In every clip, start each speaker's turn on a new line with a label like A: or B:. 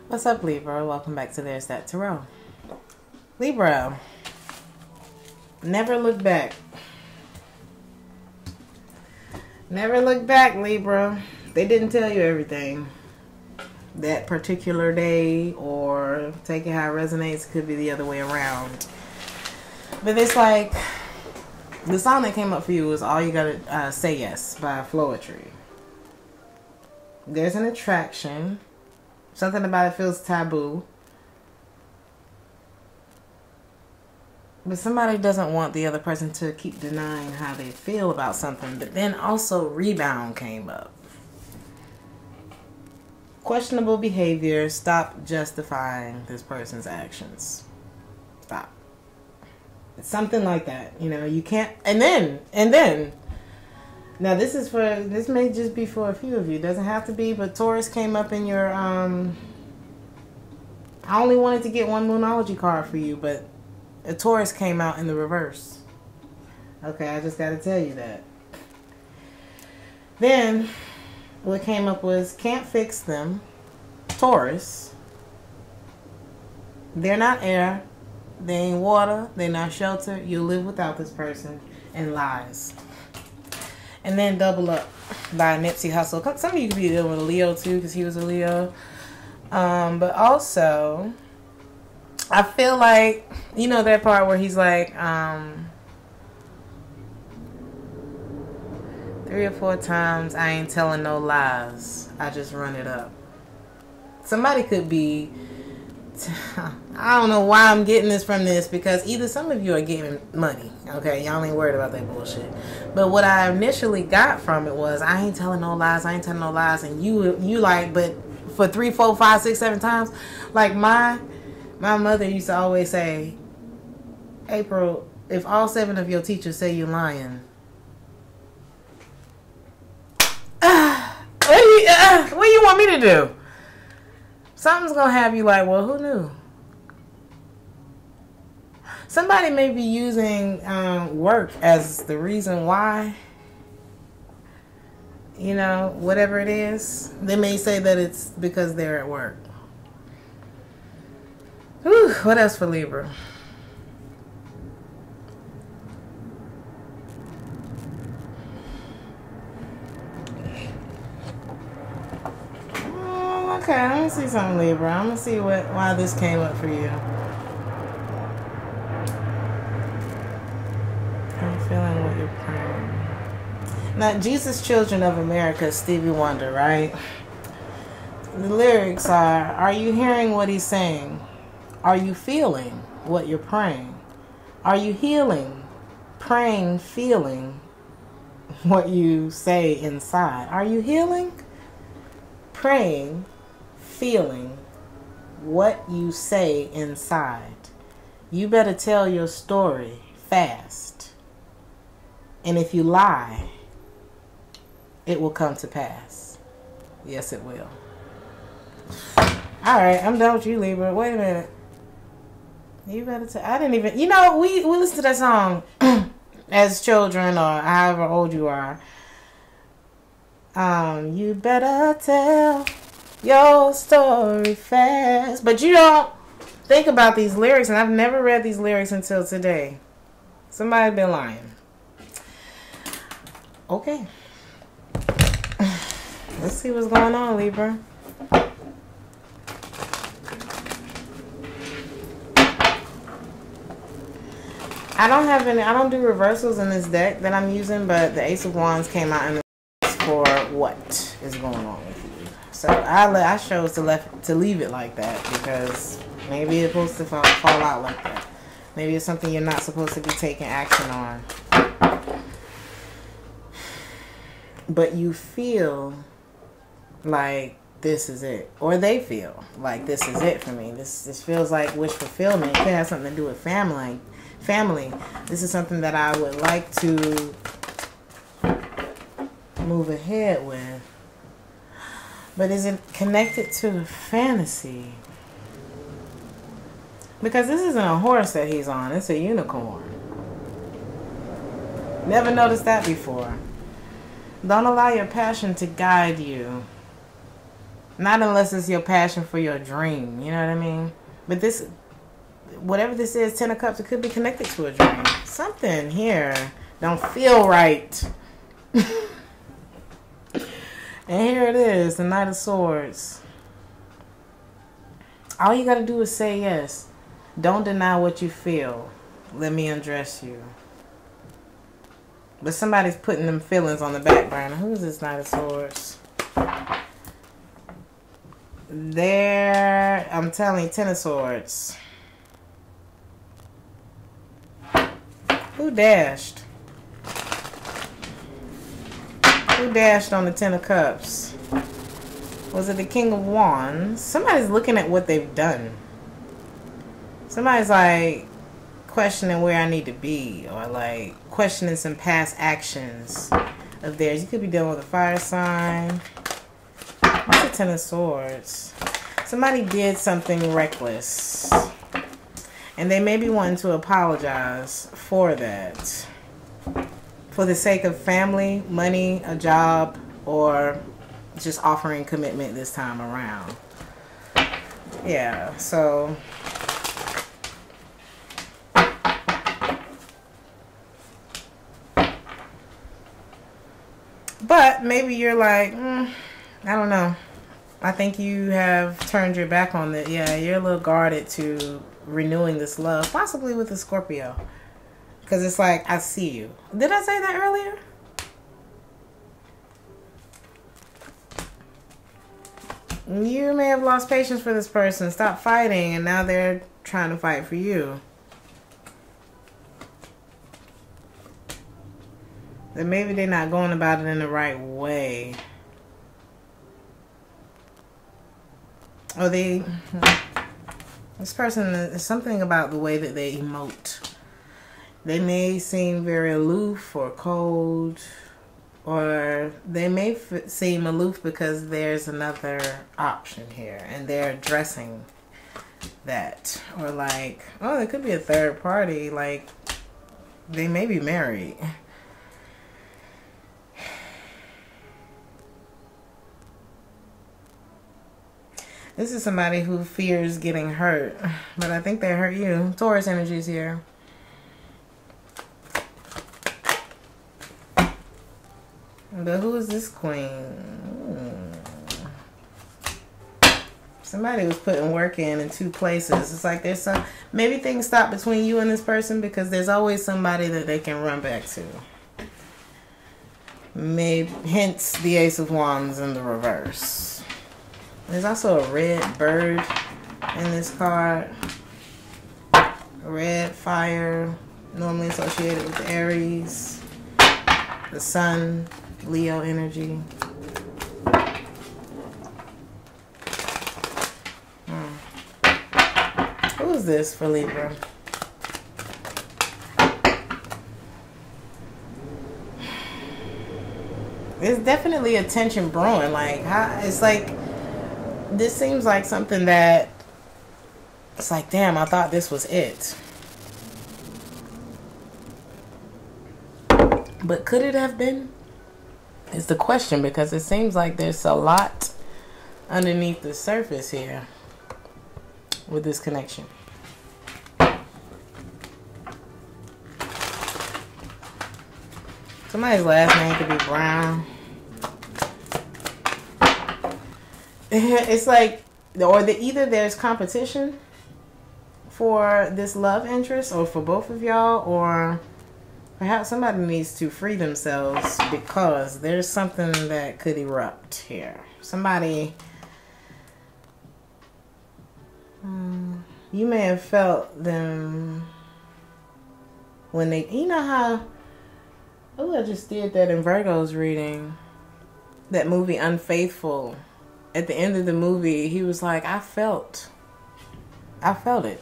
A: What's up, Libra? Welcome back to There's That Tarot. Libra, never look back. Never look back, Libra. They didn't tell you everything that particular day, or take it how it resonates. It could be the other way around. But it's like, the song that came up for you is All You Gotta Say Yes by Floetry. There's an attraction. Something about it feels taboo. But somebody doesn't want the other person to keep denying how they feel about something. But then also rebound came up. Questionable behavior. Stop justifying this person's actions. Stop. It's something like that. You know, you can't. And then. Now this may just be for a few of you. It doesn't have to be, but Taurus came up in your, I only wanted to get one Moonology card for you, but a Taurus came out in the reverse. Okay, I just got to tell you that. Then, what came up was, can't fix them. Taurus. They're not air. They ain't water. They're not shelter. You'll live without this person. And lies. And then Double Up by Nipsey Hussle. Some of you could be dealing with a Leo too, because he was a Leo. But also, I feel like, you know that part where he's like, 3 or 4 times, I ain't telling no lies. I just run it up. Somebody could be, I don't know why I'm getting this from this, because either some of you are getting money, okay, y'all ain't worried about that bullshit, but what I initially got from it was, I ain't telling no lies, and you like, but for 3, 4, 5, 6, 7 times, like my mother used to always say, April, if all 7 of your teachers say you're lying, what do you want me to do? Something's gonna have you like, well, who knew? Somebody may be using work as the reason why. You know, whatever it is. They may say that it's because they're at work. Whew, what else for Libra? Okay, let me see something, Libra. I'm going to see why this came up for you. I'm feeling what you're praying. Now, Jesus Children of America, Stevie Wonder, right? The lyrics are you hearing what he's saying? Are you feeling what you're praying? Are you healing, praying, feeling what you say inside? Are you healing, praying, feeling what you say inside? You better tell your story fast. And if you lie, it will come to pass. Yes, it will. Alright, I'm done with you, Libra. Wait a minute. You better tell. I didn't even, you know, we listened to that song as children, or however old you are. You better tell your story fast. But you don't think about these lyrics, and I've never read these lyrics until today. Somebody been lying. Okay. Let's see what's going on, Libra. I don't do reversals in this deck that I'm using, but the Ace of Wands came out in the for what is going on with you. So I chose to leave it like that, because maybe it's supposed to fall out like that. Maybe it's something you're not supposed to be taking action on. But you feel like this is it. Or they feel like this is it for me. This feels like wish fulfillment. It could have something to do with family. This is something that I would like to move ahead with. But is it connected to fantasy? Because this isn't a horse that he's on. It's a unicorn. Never noticed that before. Don't allow your passion to guide you. Not unless it's your passion for your dream. You know what I mean? But this, whatever this is, 10 of Cups, it could be connected to a dream. Something here don't feel right. And here it is, the Knight of Swords. All you got to do is say yes. Don't deny what you feel. Let me undress you. But somebody's putting them feelings on the back burner. Who is this Knight of Swords? There, I'm telling you, 10 of Swords. Who dashed? Who dashed on the 10 of Cups? Was it the King of Wands? Somebody's looking at what they've done. Somebody's like questioning where I need to be, or like questioning some past actions of theirs. You could be dealing with a fire sign. What's the 10 of Swords? Somebody did something reckless, and they may be wanting to apologize for that, for the sake of family, money, a job, or just offering commitment this time around. Yeah, so but maybe you're like, I don't know. I think you have turned your back on it. Yeah, you're a little guarded to renewing this love, possibly with a Scorpio. Because it's like, I see you. Did I say that earlier? You may have lost patience for this person. Stop fighting, and now they're trying to fight for you. Then maybe they're not going about it in the right way. Or this person, is something about the way that they emote. They may seem very aloof or cold, or they may seem aloof because there's another option here and they're addressing that. Or like, oh, it could be a third party, like they may be married. This is somebody who fears getting hurt, but I think they hurt you. Taurus energies here. But who is this queen? Somebody was putting work in two places. It's like there's some, maybe things stop between you and this person because there's always somebody that they can run back to. Maybe, hence the Ace of Wands in the reverse. There's also a red bird in this card. Red fire, normally associated with Aries. The sun, Leo energy. Who is this for Libra? There's definitely a tension brewing. Like, it's like, this seems like something that it's like, damn, I thought this was it. But could it have been? Is the question, because it seems like there's a lot underneath the surface here with this connection. Somebody's last name could be Brown. It's like, or either there's competition for this love interest, or for both of y'all, or perhaps somebody needs to free themselves because there's something that could erupt here. Somebody, you may have felt them when they, you know how, oh, I just did that in Virgo's reading, that movie Unfaithful. At the end of the movie, he was like, I felt it.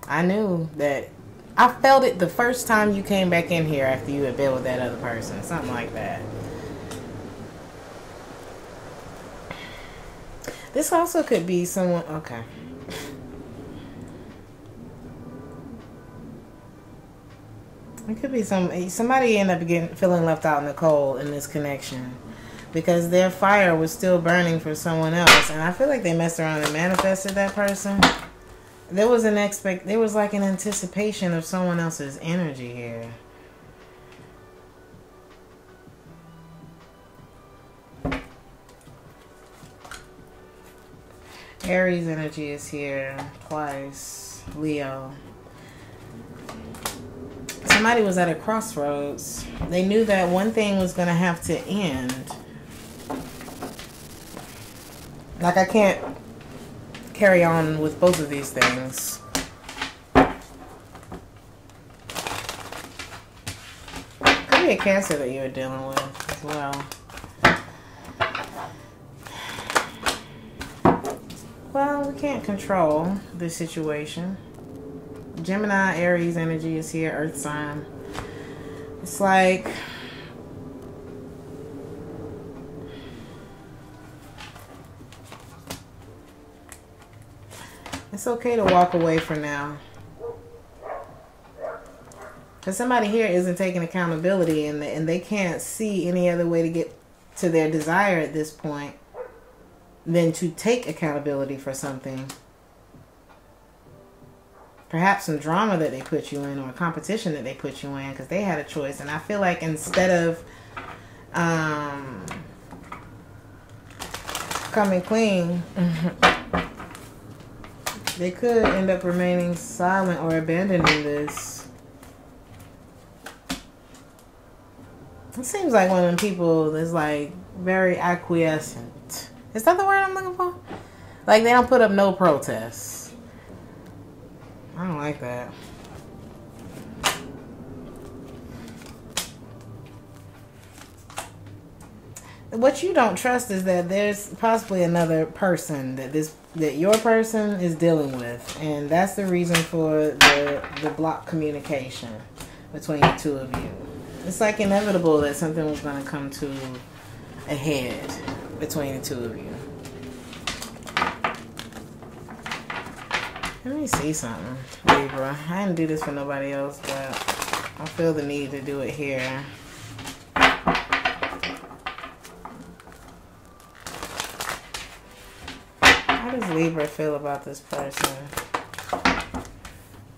A: I knew that. I felt it the first time you came back in here after you had been with that other person. Something like that. This also could be someone, okay. It could be somebody end up feeling left out in the cold in this connection. because their fire was still burning for someone else. And I feel like they messed around and manifested that person. There was like an anticipation of someone else's energy here. Aries energy is here twice. Leo. Somebody was at a crossroads. They knew that one thing was going to have to end. Like, I can't carry on with both of these things. Could be a Cancer that you're dealing with as well. Well, we can't control the situation. Gemini, Aries energy is here, Earth sign. It's like it's okay to walk away for now. Because somebody here isn't taking accountability, and they can't see any other way to get to their desire at this point than to take accountability for something. Perhaps some drama that they put you in, or a competition that they put you in, because they had a choice. And I feel like instead of coming clean, they could end up remaining silent or abandoning this. It seems like one of them people that's like very acquiescent. Is that the word I'm looking for? Like, they don't put up no protests. I don't like that. What you don't trust is that there's possibly another person that your person is dealing with, and that's the reason for the block communication between the two of you. It's like inevitable that something was going to come to a head between the two of you. Let me see something, Libra. I didn't do this for nobody else, but I feel the need to do it here. How does Libra feel about this person?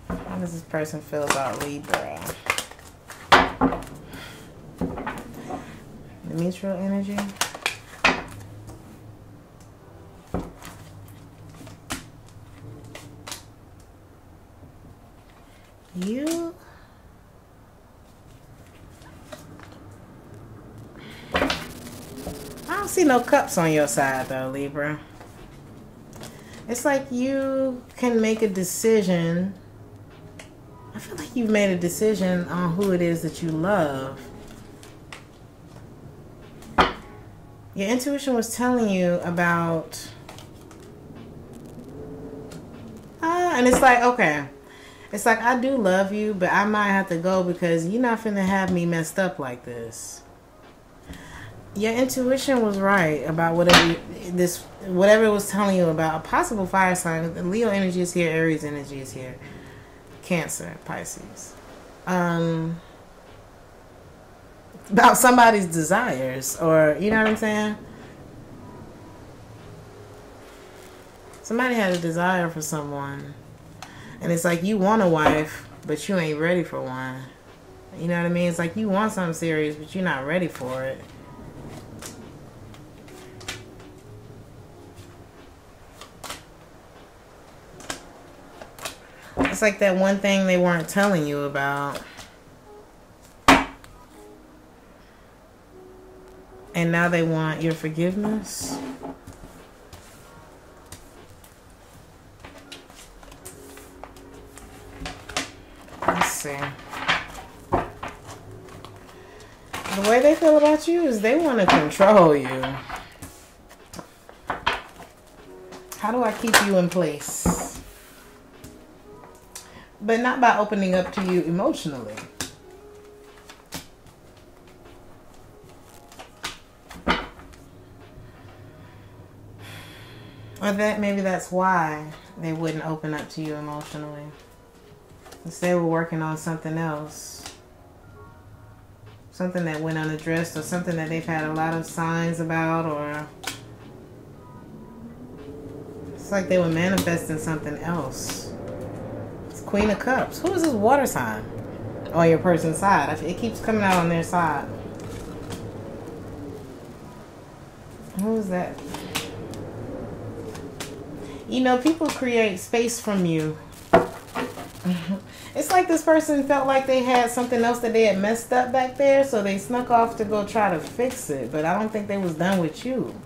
A: How does this person feel about Libra? The mutual energy. You I don't see no cups on your side though, Libra. It's like you can make a decision. I feel like you've made a decision on who it is that you love. Your intuition was telling you about and it's like, okay. It's like, I do love you, but I might have to go because you're not finna have me messed up like this. Your intuition was right about whatever it was telling you about a possible fire sign. Leo energy is here, Aries energy is here, Cancer, Pisces. About somebody's desires, or you know what I'm saying? Somebody had a desire for someone. And it's like you want a wife, but you ain't ready for one. You know what I mean? It's like you want something serious, but you're not ready for it. It's like that one thing they weren't telling you about. And now they want your forgiveness. Let's see. The way they feel about you is they want to control you. How do I keep you in place? But not by opening up to you emotionally. Or that maybe that's why they wouldn't open up to you emotionally. Instead, we're working on something else. something that went unaddressed, or something that they've had a lot of signs about, or it's like they were manifesting something else. It's Queen of Cups. Who is this water sign on your person's side? It keeps coming out on their side. Who is that? You know, people create space from you. It's like this person felt like they had something else that they had messed up back there, so they snuck off to go try to fix it. But I don't think they was done with you.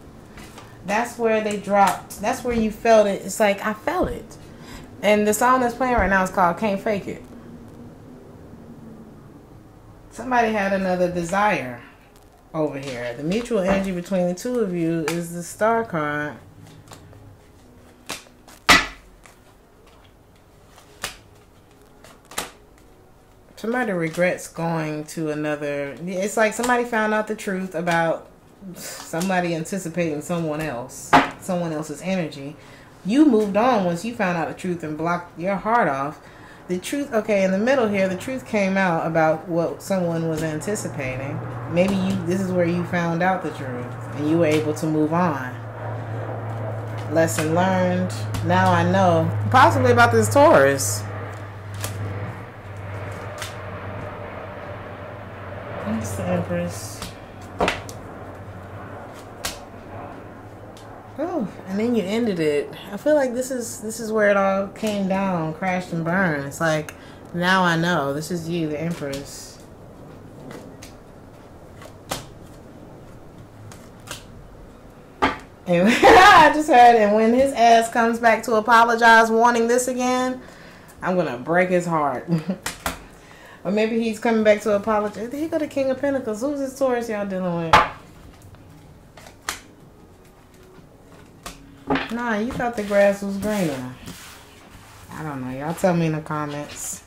A: That's where they dropped. That's where you felt it. It's like, I felt it. And the song that's playing right now is called Can't Fake It. Somebody had another desire over here. The mutual energy between the two of you is the Star card. Somebody regrets going to another. It's like somebody found out the truth about somebody anticipating someone else, someone else's energy. You moved on once you found out the truth and blocked your heart off. The truth, okay, in the middle here, the truth came out about what someone was anticipating. Maybe this is where you found out the truth and you were able to move on. Lesson learned. Now I know. Possibly about this Taurus. That's the Empress. Oh, and then you ended it. I feel like this is where it all came down, crashed and burned. It's like, now I know. This is you, the Empress. And I just heard, and when his ass comes back to apologize, wanting this again, I'm gonna break his heart. Or maybe he's coming back to apologize. There you go, the King of Pentacles. Who's this Taurus y'all dealing with? Nah, you thought the grass was greener. I don't know. Y'all tell me in the comments.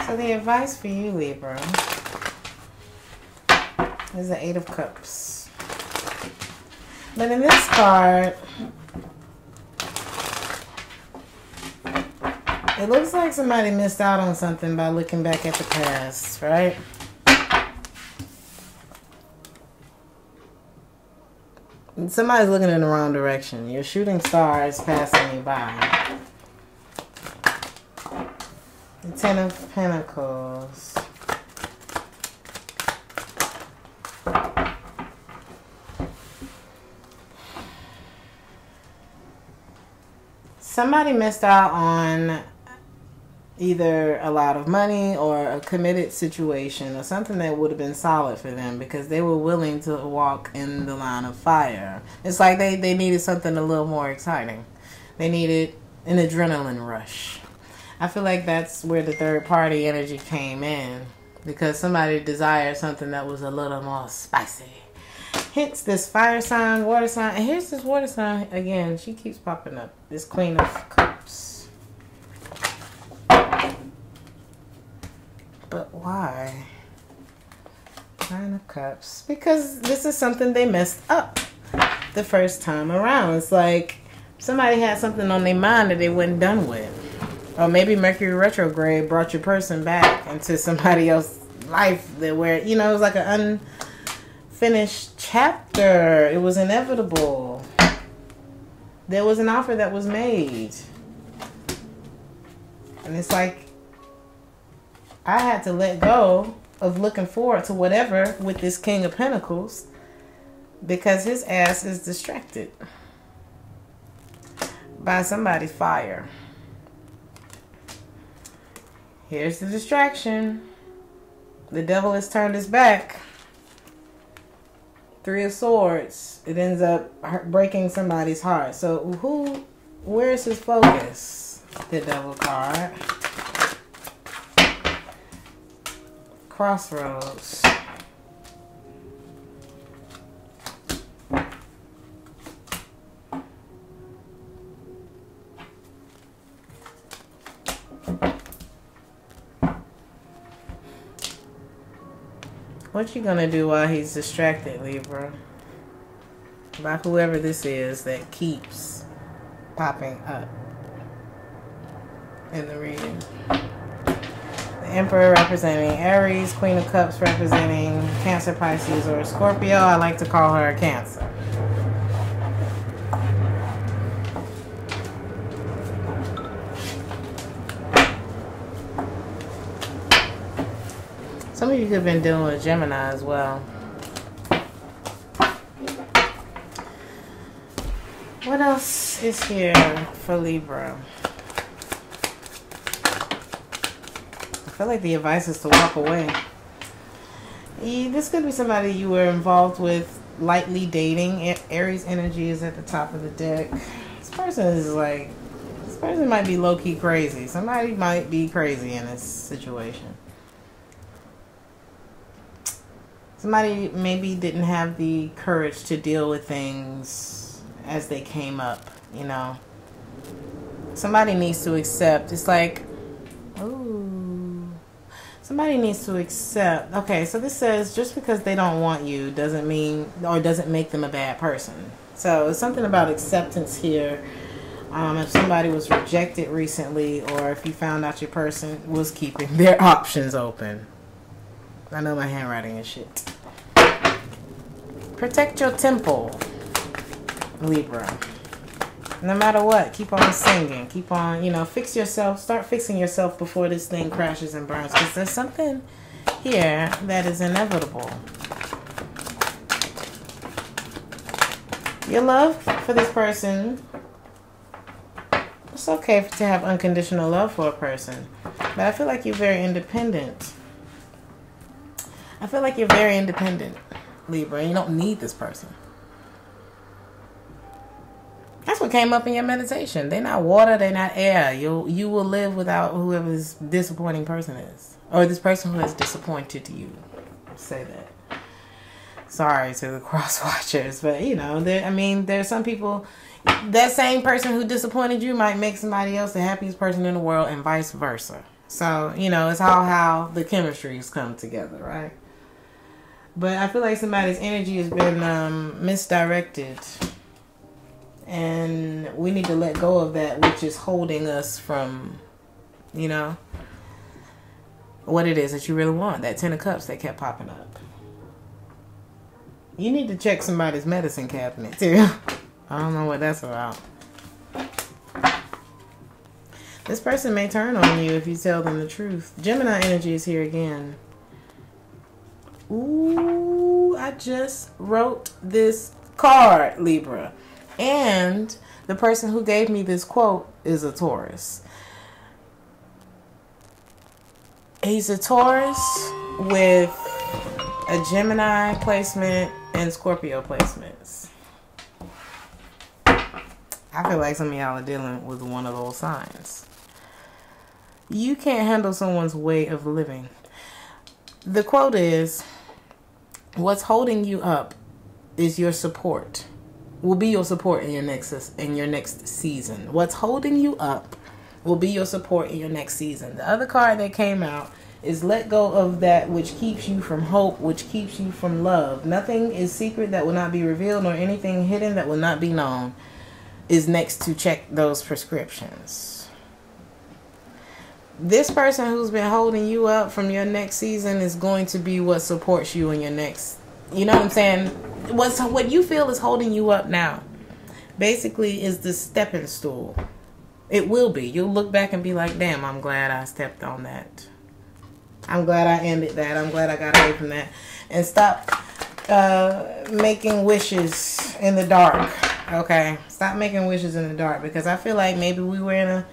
A: So the advice for you, Libra, is the Eight of Cups. But in this card, it looks like somebody missed out on something by looking back at the past, right? Somebody's looking in the wrong direction. Your shooting star is passing you by. The Ten of Pentacles. Somebody missed out on either a lot of money or a committed situation or something that would have been solid for them because they were willing to walk in the line of fire. It's like they needed something a little more exciting. They needed an adrenaline rush. I feel like that's where the third party energy came in because somebody desired something that was a little more spicy. Hence this fire sign, water sign. And here's this water sign again. She keeps popping up. This Queen of Cups. But why? Nine of Cups. Because this is something they messed up the first time around. It's like somebody had something on their mind that they weren't done with. Or maybe Mercury retrograde brought your person back into somebody else's life that where, you know, it was like an unfinished chapter. It was inevitable. There was an offer that was made. And it's like I had to let go of looking forward to whatever with this King of Pentacles because his ass is distracted by somebody's fire. Here's the distraction. The devil has turned his back. Three of Swords. It ends up breaking somebody's heart. So where's his focus? The devil card. Crossroads. What you gonna do while he's distracted, Libra? by whoever this is that keeps popping up in the reading. The Emperor representing Aries, Queen of Cups representing Cancer, Pisces, or Scorpio. I like to call her a Cancer. Some of you could have been dealing with Gemini as well. What else is here for Libra? I feel like the advice is to walk away. This could be somebody you were involved with, lightly dating. Aries energy is at the top of the deck. This person might be low-key crazy. Somebody might be crazy in this situation. Somebody maybe didn't have the courage to deal with things as they came up, you know. Somebody needs to accept. It's like, ooh. Somebody needs to accept. Okay, so this says just because they don't want you doesn't mean or doesn't make them a bad person. So it's something about acceptance here. If somebody was rejected recently, or if you found out your person was keeping their options open. I know my handwriting is shit. Protect your temple, Libra. No matter what, keep on singing. Keep on, you know, fix yourself. Start fixing yourself before this thing crashes and burns. Because there's something here that is inevitable. Your love for this person. It's okay to have unconditional love for a person. But I feel like you're very independent. I feel like you're very independent, Libra. You don't need this person. That's what came up in your meditation. They're not water, they're not air. You will live without whoever this disappointing person is. Or this person who has disappointed you. Say that. Sorry to the cross watchers. But, you know, there's some people. That same person who disappointed you might make somebody else the happiest person in the world and vice versa. So, you know, it's how the chemistries come together, right? But I feel like somebody's energy has been misdirected. And we need to let go of that which is holding us from, you know, what it is that you really want. That 10 of Cups that kept popping up. You need to check somebody's medicine cabinet, too. I don't know what that's about. This person may turn on you if you tell them the truth. Gemini energy is here again. Ooh, I just wrote this card, Libra. And the person who gave me this quote is a Taurus. He's a Taurus with a Gemini placement and Scorpio placements. I feel like some of y'all are dealing with one of those signs. You can't handle someone's way of living. The quote is, what's holding you up is your support. Will be your support in your next season. What's holding you up will be your support in your next season. The other card that came out is let go of that which keeps you from hope, which keeps you from love. Nothing is secret that will not be revealed, nor anything hidden that will not be known is next to check those prescriptions. This person who's been holding you up from your next season is going to be what supports you in your next, you know what I'm saying? What you feel is holding you up now basically is the stepping stool. It will be. You'll look back and be like, damn, I'm glad I stepped on that. I'm glad I ended that. I'm glad I got away from that. And stop making wishes in the dark. Okay? Stop making wishes in the dark. Because I feel like maybe we were in a,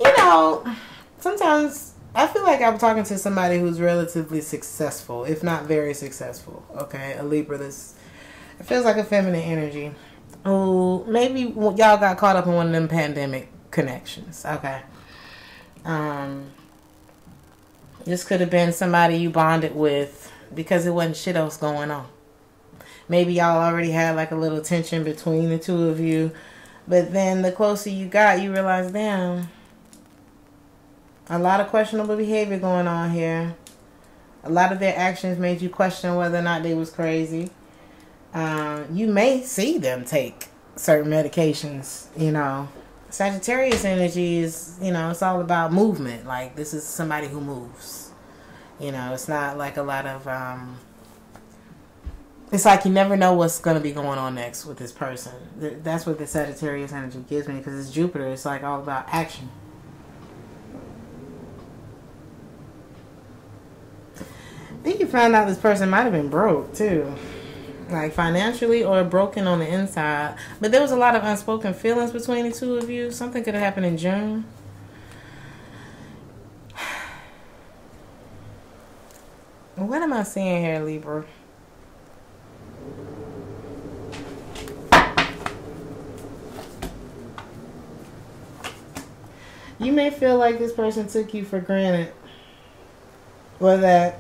A: you know, sometimes I feel like I'm talking to somebody who's relatively successful, if not very successful. Okay? A Libra that's, it feels like a feminine energy. Oh, maybe y'all got caught up in one of them pandemic connections. Okay. This could have been somebody you bonded with because it wasn't shit else going on. Maybe y'all already had like a little tension between the two of you. But then the closer you got, you realize, damn, a lot of questionable behavior going on here. A lot of their actions made you question whether or not they was crazy. You may see them take certain medications, you know. Sagittarius energy is, you know, it's all about movement. Like, this is somebody who moves. You know, it's not like a lot of, it's like you never know what's going to be going on next with this person. That's what the Sagittarius energy gives me, because it's Jupiter. It's like all about action. I think you found out this person might have been broke, too. Like, financially or broken on the inside. But there was a lot of unspoken feelings between the two of you. Something could have happened in June. What am I seeing here, Libra? You may feel like this person took you for granted. Or that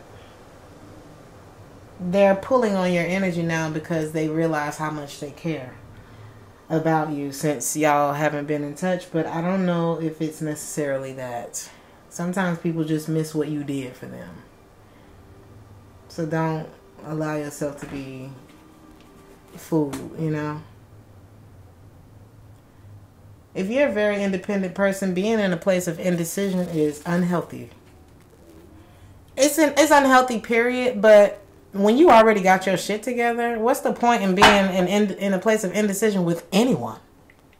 A: they're pulling on your energy now because they realize how much they care about you since y'all haven't been in touch. But I don't know if it's necessarily that. Sometimes people just miss what you did for them. So don't allow yourself to be fooled, you know. If you're a very independent person, being in a place of indecision is unhealthy. It's unhealthy, period, but when you already got your shit together, what's the point in being in a place of indecision with anyone?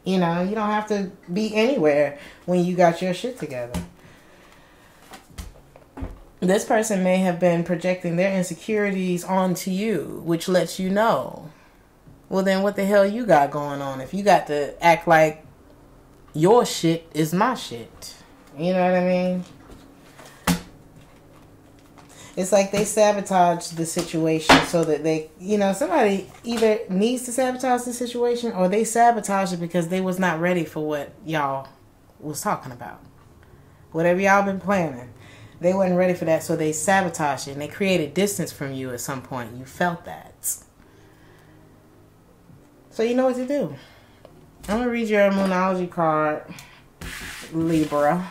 A: You know, you don't have to be anywhere when you got your shit together. This person may have been projecting their insecurities onto you, which lets you know, well, then what the hell you got going on if you got to act like your shit is my shit? You know what I mean? It's like they sabotage the situation so that they, you know, somebody either needs to sabotage the situation or they sabotage it because they was not ready for what y'all was talking about. Whatever y'all been planning, they wasn't ready for that, so they sabotaged it and they created distance from you at some point. You felt that. So you know what to do. I'm going to read your Moonology card, Libra.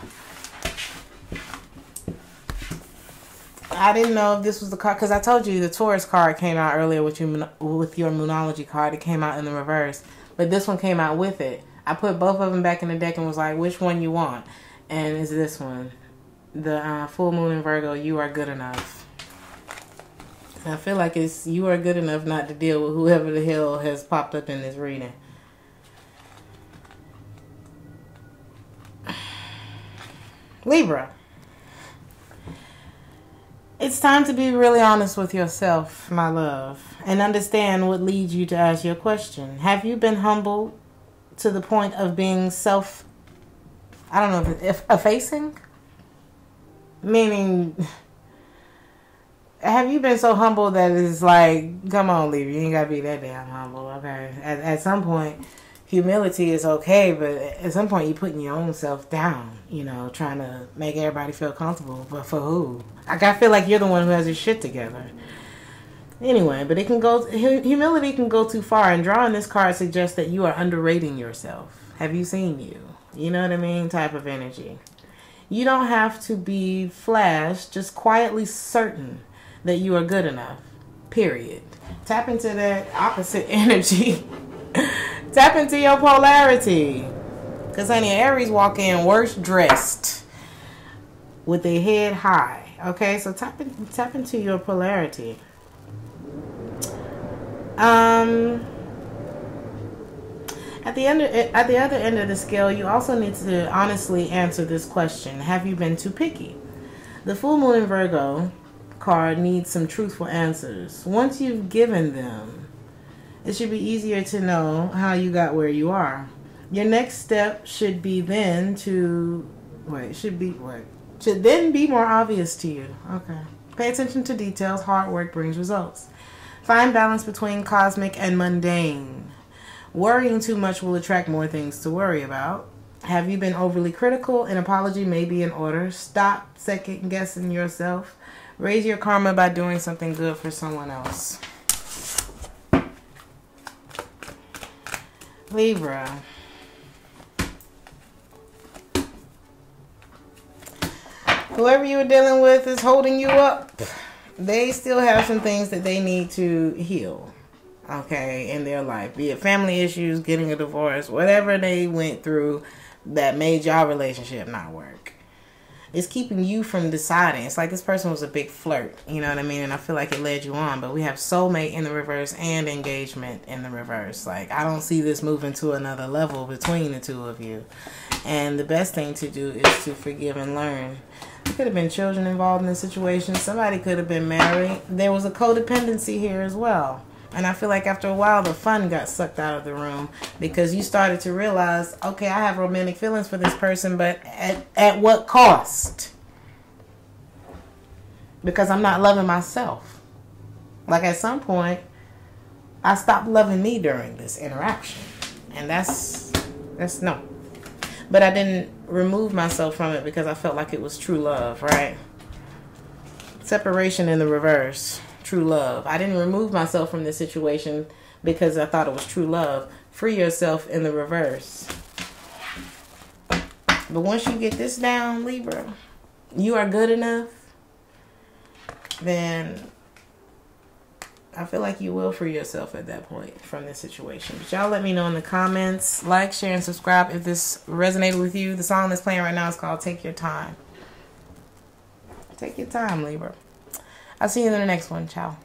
A: I didn't know if this was the card, because I told you the Taurus card came out earlier with your Moonology card. It came out in the reverse. But this one came out with it. I put both of them back in the deck and was like, which one you want? And it's this one. The full moon in Virgo, you are good enough. I feel like it's you are good enough not to deal with whoever the hell has popped up in this reading. Libra. It's time to be really honest with yourself, my love, and understand what leads you to ask your question. Have you been humbled to the point of being I don't know if effacing? Meaning, have you been so humble that it's like, come on, Libra, you ain't got to be that damn humble, okay? At some point, humility is okay, but at some point, you're putting your own self down, you know, trying to make everybody feel comfortable. But for who? Like, I feel like you're the one who has your shit together. Anyway, but it can go, humility can go too far, and drawing this card suggests that you are underrating yourself. Have you seen you? You know what I mean? Type of energy. You don't have to be flash, just quietly certain that you are good enough. Period. Tap into that opposite energy. Tap into your polarity. Because, honey, Aries walk in worse dressed with their head high. Okay, so tap into your polarity. At the other end of the scale, you also need to honestly answer this question. Have you been too picky? The full moon in Virgo card needs some truthful answers. Once you've given them, it should be easier to know how you got where you are. Your next step should be then should then be more obvious to you. Okay. Pay attention to details. Hard work brings results. Find balance between cosmic and mundane. Worrying too much will attract more things to worry about. Have you been overly critical? An apology may be in order. Stop second guessing yourself. Raise your karma by doing something good for someone else. Libra. Whoever you're dealing with is holding you up. They still have some things that they need to heal. okay, in their life. Be it family issues, getting a divorce, whatever they went through that made y'all relationship not work. It's keeping you from deciding. It's like this person was a big flirt, you know what I mean? And I feel like it led you on. But we have soulmate in the reverse and engagement in the reverse. Like, I don't see this moving to another level between the two of you. And the best thing to do is to forgive and learn. There could have been children involved in the situation. Somebody could have been married. There was a codependency here as well. And I feel like after a while, the fun got sucked out of the room because you started to realize, okay, I have romantic feelings for this person, but at what cost? Because I'm not loving myself. Like, at some point, I stopped loving me during this interaction. And that's no. But I didn't remove myself from it because I felt like it was true love, right? Separation in the reverse. True love. I didn't remove myself from this situation because I thought it was true love. Free yourself in the reverse. But once you get this down, Libra, you are good enough, then I feel like you will free yourself at that point from this situation. But y'all let me know in the comments. Like, share, and subscribe if this resonated with you. The song that's playing right now is called Take Your Time. Take your time, Libra. I'll see you in the next one. Ciao.